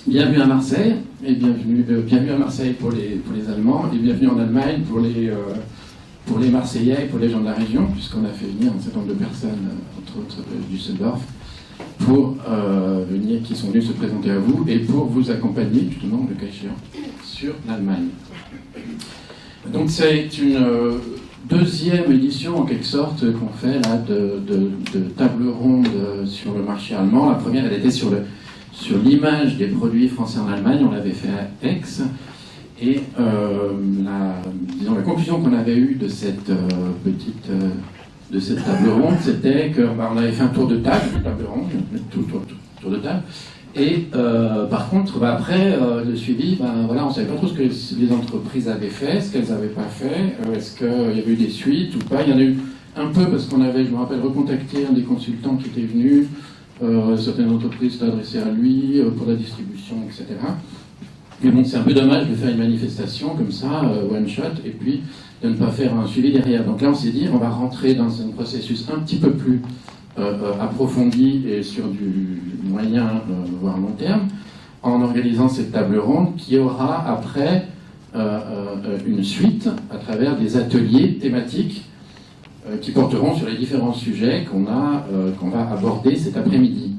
Bienvenue à Marseille, et bienvenue à Marseille pour les Allemands, et bienvenue en Allemagne pour les Marseillais et pour les gens de la région, puisqu'on a fait venir un certain nombre de personnes, entre autres Düsseldorf, qui sont venus se présenter à vous et pour vous accompagner, justement, le cas échéant, sur l'Allemagne. Donc c'est une deuxième édition, en quelque sorte, qu'on fait là de table ronde sur le marché allemand. La première, elle était sur l'image des produits français en Allemagne, on l'avait fait à Aix, et la conclusion qu'on avait eue de cette table ronde, c'était qu'on avait fait un tour de table, tour de table, et par contre, après, le suivi, on ne savait pas trop ce que les entreprises avaient fait, ce qu'elles n'avaient pas fait, est-ce qu'il y avait eu des suites ou pas. Il y en a eu un peu parce qu'on avait, je me rappelle, recontacté un des consultants qui était venu. Certaines entreprises s'étaient adressées à lui pour la distribution, etc. Mais bon, c'est un peu dommage de faire une manifestation comme ça, one shot, et puis de ne pas faire un suivi derrière. Donc là, on s'est dit, on va rentrer dans un processus un petit peu plus approfondi et sur du moyen, voire long terme, en organisant cette table ronde qui aura après une suite à travers des ateliers thématiques qui porteront sur les différents sujets qu'on va aborder cet après-midi.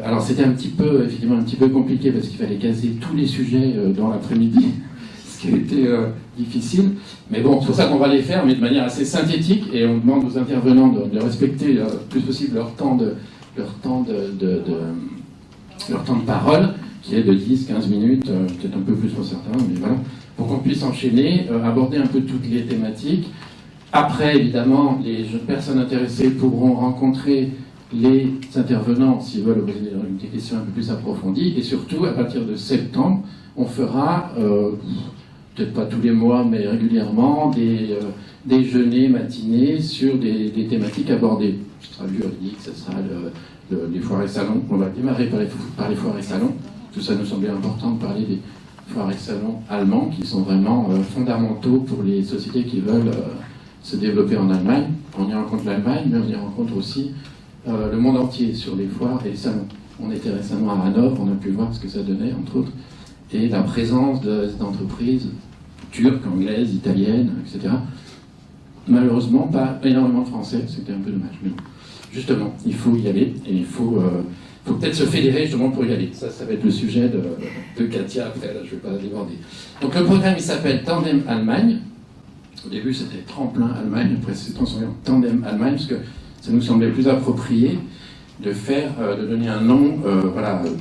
Alors c'était effectivement un petit peu compliqué parce qu'il fallait caser tous les sujets dans l'après-midi, ce qui a été difficile. Mais bon, c'est pour ça qu'on va les faire, mais de manière assez synthétique, et on demande aux intervenants de respecter le plus possible leur temps de parole, qui est de 10-15 minutes, peut-être un peu plus pour certains, mais voilà, pour qu'on puisse enchaîner, aborder un peu toutes les thématiques. Après, évidemment, les personnes intéressées pourront rencontrer les intervenants s'ils veulent poser des questions un peu plus approfondies. Et surtout, à partir de septembre, on fera, peut-être pas tous les mois, mais régulièrement, des déjeuners, matinées sur des thématiques abordées. Ce sera le juridique, ce sera les foires et salons. On va démarrer par les foires et salons. Tout ça nous semblait important de parler des foires et salons allemands qui sont vraiment fondamentaux pour les sociétés qui veulent se développer en Allemagne. On y rencontre l'Allemagne, mais on y rencontre aussi le monde entier sur les foires et les salons. On était récemment à Hanovre, on a pu voir ce que ça donnait, entre autres, et la présence d'entreprises turques, anglaises, italiennes, etc. Malheureusement, pas énormément de Français, c'était un peu dommage. Mais bon, justement, il faut y aller, et il faut peut-être se fédérer justement pour y aller. Ça va être le sujet de Katia après, là, je ne vais pas déborder. Donc le programme, il s'appelle Tandem Allemagne. Au début, c'était Tremplin Allemagne, après c'est transformé en Tandem Allemagne, parce que ça nous semblait plus approprié de donner un nom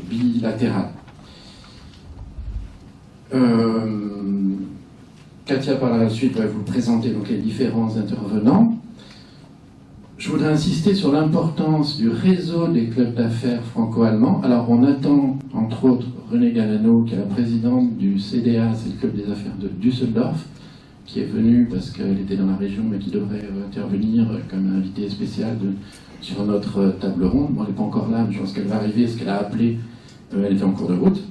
bilatéral. Katia, par la suite, va vous présenter donc, les différents intervenants. Je voudrais insister sur l'importance du réseau des clubs d'affaires franco-allemands. Alors, on attend, entre autres, Renée Galano, qui est la présidente du CDA, c'est le club des affaires de Düsseldorf, qui est venue parce qu'elle était dans la région, mais qui devrait intervenir comme invitée spéciale sur notre table ronde. Bon, elle n'est pas encore là, mais je pense qu'elle va arriver, ce qu'elle a appelé, elle était en cours de route.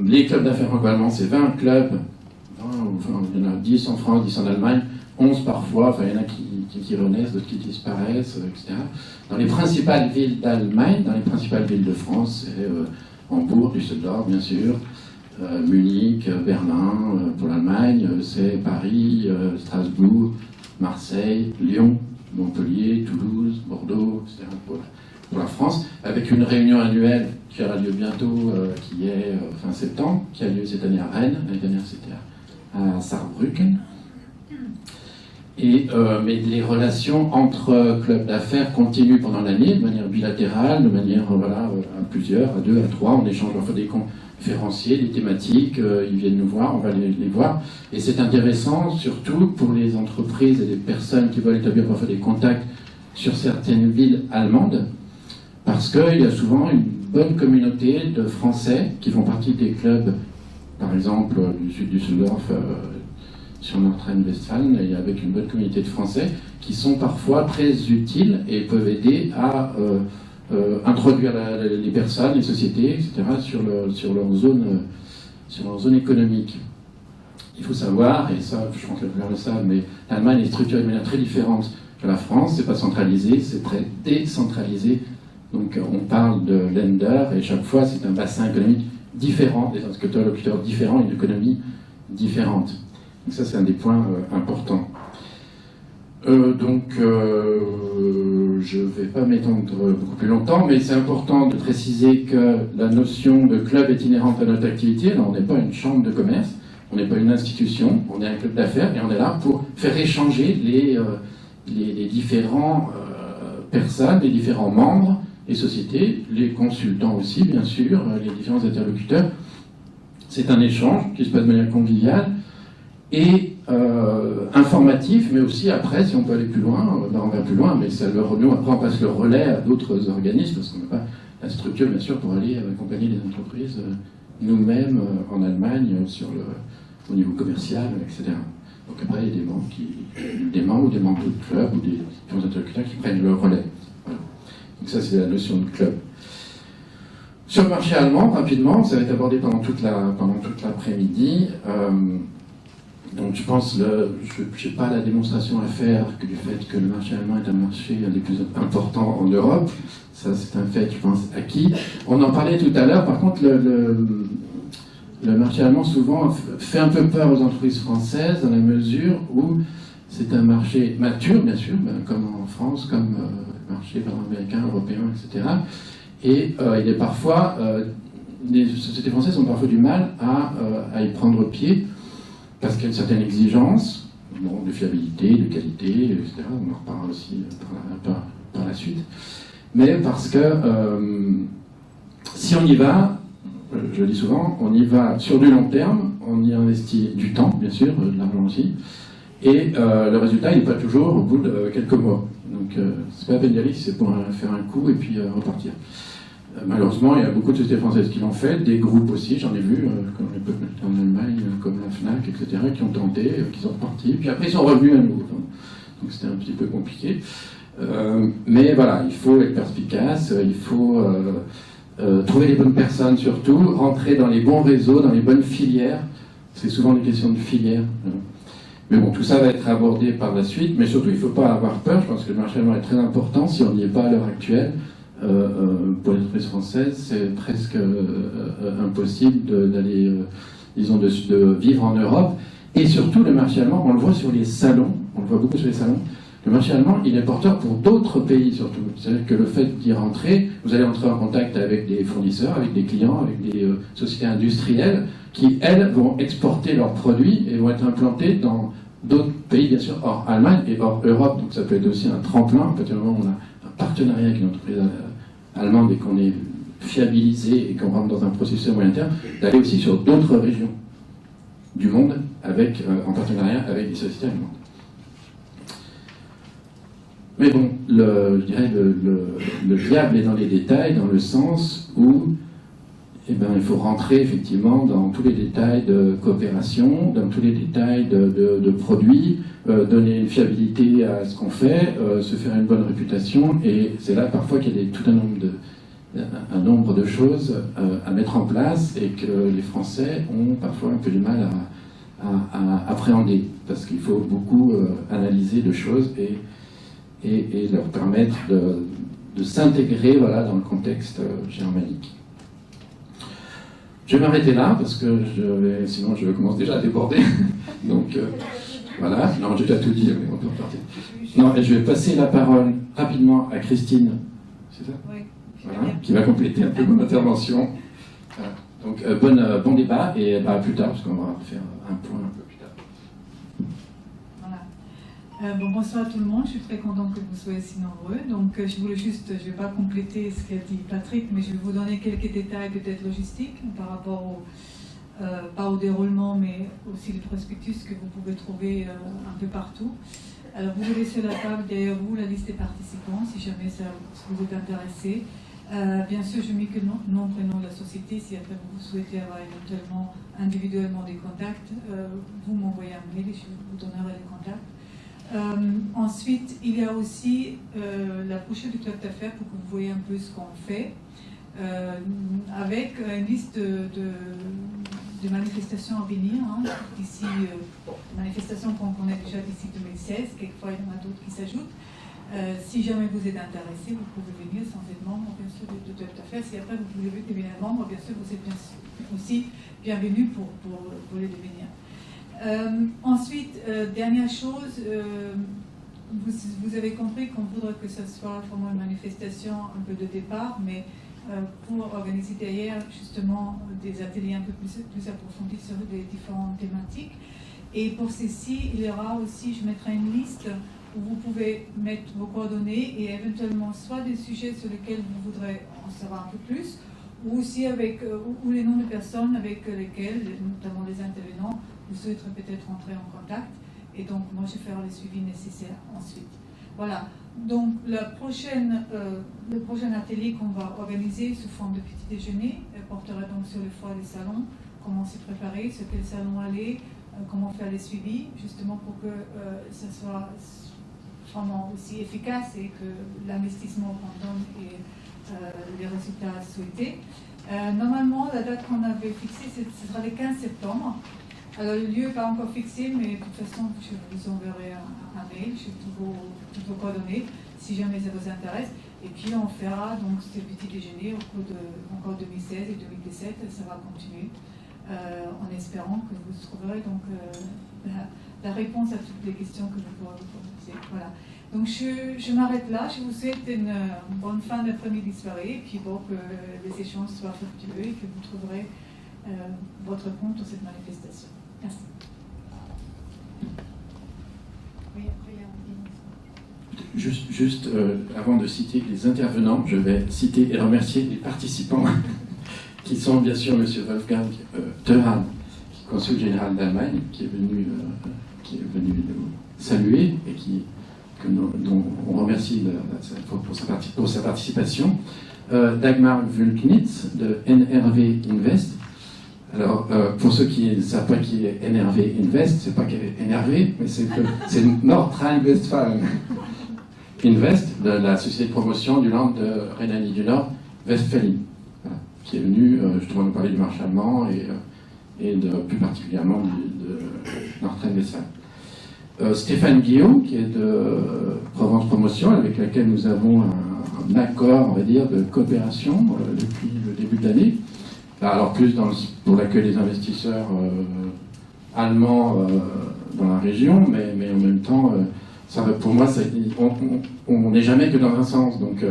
Les clubs d'affaires franco-allemands, c'est 20 clubs, il y en a 10 en France, 10 en Allemagne, 11 parfois, il y en a qui renaissent, d'autres qui disparaissent, etc. Dans les principales villes d'Allemagne, dans les principales villes de France, c'est Hambourg, Düsseldorf, bien sûr, Munich, Berlin pour l'Allemagne, c'est Paris, Strasbourg, Marseille, Lyon, Montpellier, Toulouse, Bordeaux, etc. pour la France, avec une réunion annuelle qui aura lieu bientôt, qui est fin septembre, qui a lieu cette année à Rennes, l'année dernière c'était à Saarbrücken. Mais les relations entre clubs d'affaires continuent pendant l'année, de manière bilatérale, de manière à plusieurs, à 2, à 3, on échange parfois des conférenciers, des thématiques, ils viennent nous voir, on va les voir. Et c'est intéressant, surtout pour les entreprises et les personnes qui veulent établir parfois des contacts sur certaines villes allemandes, parce qu'il y a souvent une bonne communauté de Français qui font partie des clubs, par exemple du sud du Düsseldorf, sur Nordrhein-Westfalen, et avec une bonne communauté de Français qui sont parfois très utiles et peuvent aider à introduire les personnes, les sociétés, etc. sur leur zone économique. Il faut savoir, et ça, je pense que la plupart le savent, mais l'Allemagne est structurée de manière très différente que la France. C'est pas centralisé, c'est très décentralisé Donc on parle de lender, et chaque fois c'est un bassin économique différent, des interlocuteurs différents, une économie différente. Donc ça c'est un des points importants. Je ne vais pas m'étendre beaucoup plus longtemps, mais c'est important de préciser que la notion de club est inhérente à notre activité. Là, on n'est pas une chambre de commerce, on n'est pas une institution, on est un club d'affaires et on est là pour faire échanger les différents personnes, les différents membres et sociétés, les consultants aussi, bien sûr, les différents interlocuteurs. C'est un échange qui se passe de manière conviviale et informatif, mais aussi après, si on peut aller plus loin, on va plus loin, mais nous, après on passe le relais à d'autres organismes, parce qu'on n'a pas la structure, bien sûr, pour aller accompagner les entreprises nous-mêmes en Allemagne au niveau commercial, etc. Donc après, il y a des membres ou des membres de club ou des interlocuteurs qui prennent le relais. Voilà. Donc ça, c'est la notion de club. Sur le marché allemand, rapidement, ça va être abordé pendant toute l'après-midi. Donc je pense, je n'ai pas la démonstration à faire que du fait que le marché allemand est un marché un des plus importants en Europe. Ça, c'est un fait, je pense, acquis. On en parlait tout à l'heure. Par contre, le marché allemand, souvent, fait un peu peur aux entreprises françaises dans la mesure où c'est un marché mature, bien sûr, comme en France, comme le marché américain, européen, etc. Et il est parfois... les sociétés françaises ont parfois du mal à y prendre pied, parce qu'il y a une certaine exigence, de fiabilité, de qualité, etc. On en reparlera aussi par la suite. Mais parce que si on y va, je le dis souvent, on y va sur du long terme, on y investit du temps, bien sûr, de l'argent aussi, et le résultat, il n'est pas toujours au bout de quelques mois. Donc c'est pas la peine d'y aller si c'est pour faire un coup et puis repartir. Malheureusement, il y a beaucoup de sociétés françaises qui l'ont fait, des groupes aussi, j'en ai vu, comme les peuples en Allemagne, comme la FNAC, etc., qui ont tenté, qui sont repartis, puis après ils sont revenus à nouveau. Donc c'était un petit peu compliqué. Mais voilà, il faut être perspicace, il faut trouver les bonnes personnes surtout, rentrer dans les bons réseaux, dans les bonnes filières. C'est souvent des questions de filière. Mais bon, tout ça va être abordé par la suite, mais surtout il ne faut pas avoir peur. Je pense que le marché allemand est très important si on n'y est pas à l'heure actuelle. Pour les entreprises françaises, c'est presque impossible d'aller, disons, de vivre en Europe. Et surtout, le marché allemand, on le voit sur les salons, on le voit beaucoup sur les salons, le marché allemand, il est porteur pour d'autres pays surtout. C'est-à-dire que le fait d'y rentrer, vous allez entrer en contact avec des fournisseurs, avec des clients, avec des sociétés industrielles qui, elles, vont exporter leurs produits et vont être implantés dans d'autres pays, bien sûr, hors Allemagne et hors Europe. Donc ça peut être aussi un tremplin. À partir du moment où on a un partenariat avec une entreprise allemande et qu'on est fiabilisé et qu'on rentre dans un processus à moyen terme, d'aller aussi sur d'autres régions du monde en partenariat avec des sociétés allemandes. Mais bon, je dirais le diable est dans les détails, dans le sens où il faut rentrer effectivement dans tous les détails de coopération, dans tous les détails de produits, donner une fiabilité à ce qu'on fait, se faire une bonne réputation, et c'est là parfois qu'il y a tout un nombre de choses à mettre en place et que les Français ont parfois un peu du mal à appréhender, parce qu'il faut beaucoup analyser de choses et leur permettre de s'intégrer dans le contexte germanique. Je vais m'arrêter là, parce que sinon je commence déjà à déborder. Donc voilà, non, j'ai déjà tout dit, mais on peut repartir. Non, et je vais passer la parole rapidement à Christine, c'est ça ? Oui. Voilà, qui va compléter un peu mon intervention. Voilà. Donc bon débat, et plus tard, parce qu'on va faire un point un peu plus tard. Voilà. Bonsoir à tout le monde, je suis très contente que vous soyez si nombreux. Donc je voulais juste, je ne vais pas compléter ce qu'a dit Patrick, mais je vais vous donner quelques détails peut-être logistiques par rapport pas au déroulement, mais aussi les prospectus que vous pouvez trouver un peu partout. Alors vous avez sur la table derrière vous la liste des participants, si jamais ça vous est intéressé. Bien sûr, je mets que le nom, prénom de la société. Si après vous souhaitez avoir éventuellement individuellement des contacts, vous m'envoyez un mail et je vous donnerai les contacts. Ensuite, il y a aussi la brochure du club d'affaires pour que vous voyez un peu ce qu'on fait, avec une liste de manifestations à venir. D'ici, manifestations qu'on connaît déjà d'ici 2016, quelquefois il y en a d'autres qui s'ajoutent. Si jamais vous êtes intéressé, vous pouvez venir sans être membre, bien sûr, de Top Affaires. Si après vous voulez devenir membre, bien sûr, vous êtes aussi bienvenue pour les devenir. Ensuite, dernière chose, vous avez compris qu'on voudrait que ce soit vraiment une manifestation un peu de départ, mais pour organiser derrière justement des ateliers un peu plus approfondis sur des différentes thématiques. Et pour ceci, il y aura aussi, je mettrai une liste où vous pouvez mettre vos coordonnées et éventuellement soit des sujets sur lesquels vous voudrez en savoir un peu plus, ou aussi avec ou les noms de personnes avec lesquelles, notamment les intervenants, vous souhaiterez peut-être entrer en contact. Et donc, moi, je ferai les suivis nécessaires ensuite. Voilà. Donc, le prochain atelier qu'on va organiser sous forme de petit déjeuner portera donc sur le foie des salons, comment s'y préparer, sur quel salon aller, comment faire les suivis, justement pour que ça soit vraiment aussi efficace et que l'investissement qu'on donne et les résultats souhaités. Normalement, la date qu'on avait fixée, ce sera le 15 septembre. Alors, le lieu n'est pas encore fixé, mais de toute façon, je vous enverrai un mail, je toutes vos coordonnées, si jamais ça vous intéresse. Et puis, on fera donc ce petit déjeuner au cours de encore 2016 et 2017, ça va continuer, en espérant que vous trouverez donc la réponse à toutes les questions que vous pourrez vous poser. Voilà. Donc, je m'arrête là. Je vous souhaite une bonne fin d'après-midi soirée, et puis bon, que les échanges soient fructueux et que vous trouverez votre compte dans cette manifestation. Merci. Oui, après, il y a Juste avant de citer les intervenants, je vais citer et remercier les participants, qui sont bien sûr M. Wolfgang Theuran, consul général d'Allemagne, qui est venu nous saluer et dont on remercie pour sa participation. Dagmar Wulknitz de NRW Invest. Alors, pour ceux qui ne savent pas qui est NRW Invest, c'est pas qu'elle est énervée, mais c'est Nordrhein-Westfalen Invest, de la société de promotion du land de Rhénanie du Nord, Westphalie, voilà, qui est venue justement nous parler du marché allemand et plus particulièrement de Nordrhein-Westfalen. Stéphane Guillaume, qui est de Provence Promotion, avec laquelle nous avons un accord, on va dire, de coopération depuis le début de l'année. Alors plus pour l'accueil des investisseurs allemands dans la région, mais en même temps, pour moi, on n'est jamais que dans un sens, donc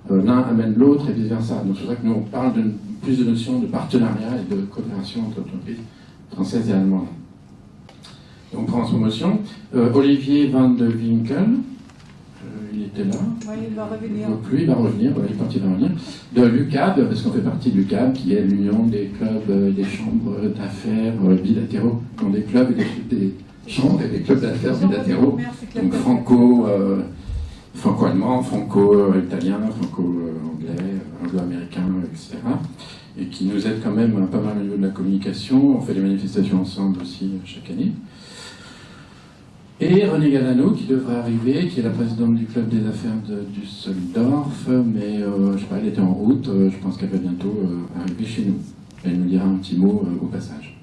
l'un amène l'autre et vice-versa. Donc c'est vrai que nous on parle de plus de notions de partenariat et de coopération entre entreprises françaises et allemandes. Donc Provence Promotion, Olivier Van de Winkel, il était là. Oui, il va revenir. Il va revenir, il est parti de revenir. De l'UCAB, parce qu'on fait partie de l'UCAB, qui est l'union des clubs, des chambres d'affaires bilatéraux. Donc des clubs et des chambres et des clubs d'affaires bilatéraux. Donc franco-allemand, franco-italien, franco-anglais, anglo-américain, etc. Et qui nous aident quand même pas mal au niveau de la communication. On fait des manifestations ensemble aussi chaque année. Et René Galano, qui devrait arriver, qui est la présidente du club des affaires de Düsseldorf, mais je sais pas, elle était en route, je pense qu'elle va bientôt arriver chez nous. Elle nous dira un petit mot au passage.